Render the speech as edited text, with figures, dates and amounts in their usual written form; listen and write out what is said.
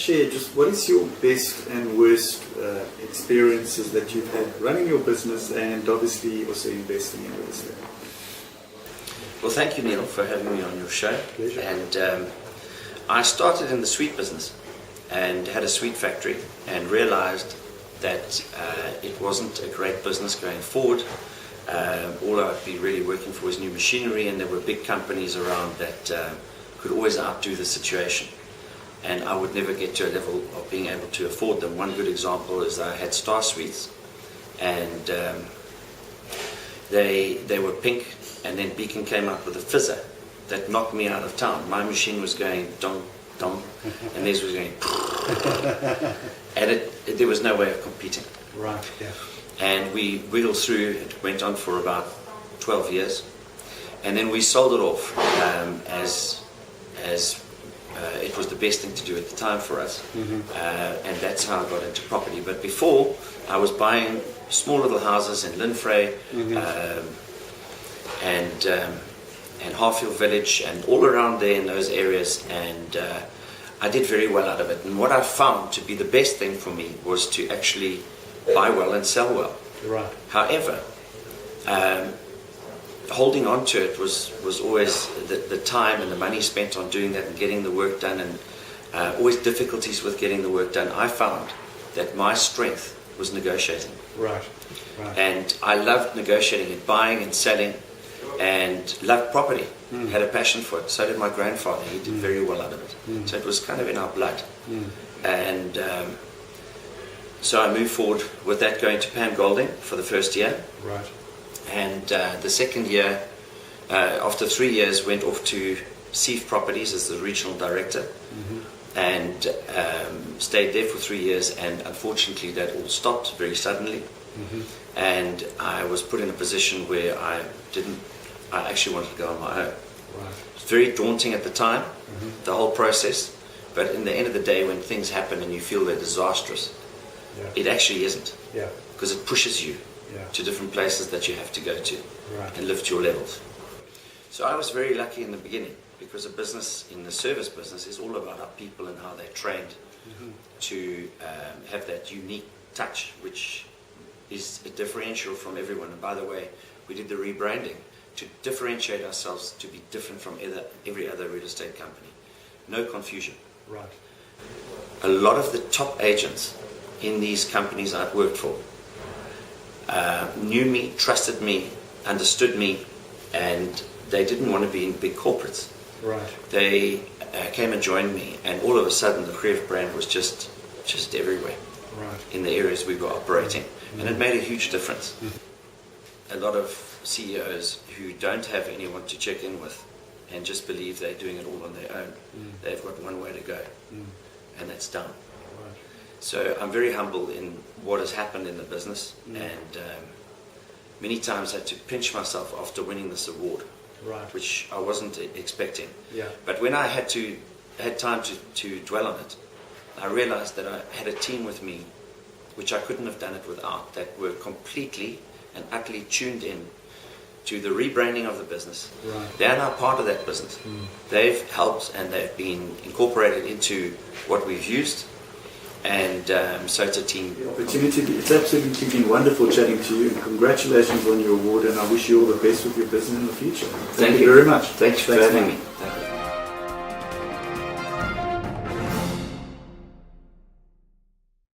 share just what is your best and worst experiences that you've had running your business and obviously also investing in real estate? Well, thank you, Neil, for having me on your show. Pleasure. And I started in the sweet business and had a sweet factory and realized that it wasn't a great business going forward. All I'd be really working for was new machinery, and there were big companies around that could always outdo the situation. And I would never get to a level of being able to afford them. One good example is I had Star Sweets, and they were pink, and then Beacon came up with a fizzer that knocked me out of town. My machine was going dong, dong, and theirs was going and there was no way of competing. Right, yeah. And we wiggled through. It went on for about 12 years, and then we sold it off as it was the best thing to do at the time for us. And that's how I got into property. But before, I was buying small little houses in Linfrey and Harfield Village and all around there in those areas, and I did very well out of it. And what I found to be the best thing for me was to actually buy well and sell well. Right. However, holding on to it was always the time and the money spent on doing that and getting the work done, and always difficulties with getting the work done. I found that my strength was negotiating. Right. Right. And I loved negotiating and buying and selling, and loved property. Had a passion for it. So did my grandfather. He did very well out of it. So it was kind of in our blood. And so I moved forward with that, going to Pam Golding for the first year. Right. And the second year, after 3 years, went off to Greeff Properties as the regional director, and stayed there for 3 years, and unfortunately that all stopped very suddenly. And I was put in a position where I actually wanted to go on my own. Right. It's very daunting at the time, the whole process, but in the end of the day, when things happen and you feel they're disastrous, it actually isn't, because it pushes you to different places that you have to go to and lift your levels. So I was very lucky in the beginning, because a business in the service business is all about our people and how they're trained to have that unique touch, which is a differential from everyone. And by the way, we did the rebranding to differentiate ourselves, to be different from every other real estate company. No confusion. Right. A lot of the top agents in these companies I've worked for knew me, trusted me, understood me, and they didn't want to be in big corporates. Right. They came and joined me, and all of a sudden the Greeff brand was just everywhere in the areas we were operating, and it made a huge difference. A lot of CEOs who don't have anyone to check in with and just believe they're doing it all on their own, they've got one way to go, and that's down. So I'm very humble in what has happened in the business, and many times I had to pinch myself after winning this award, which I wasn't expecting. But when I had time to dwell on it, I realized that I had a team with me, which I couldn't have done it without, that were completely and utterly tuned in to the rebranding of the business. They are now part of that business. They've helped, and they've been incorporated into what we've used. And so it's a team. The opportunity, it's absolutely been wonderful chatting to you, and congratulations on your award, and I wish you all the best with your business in the future. Thank you very much. Thanks for having me.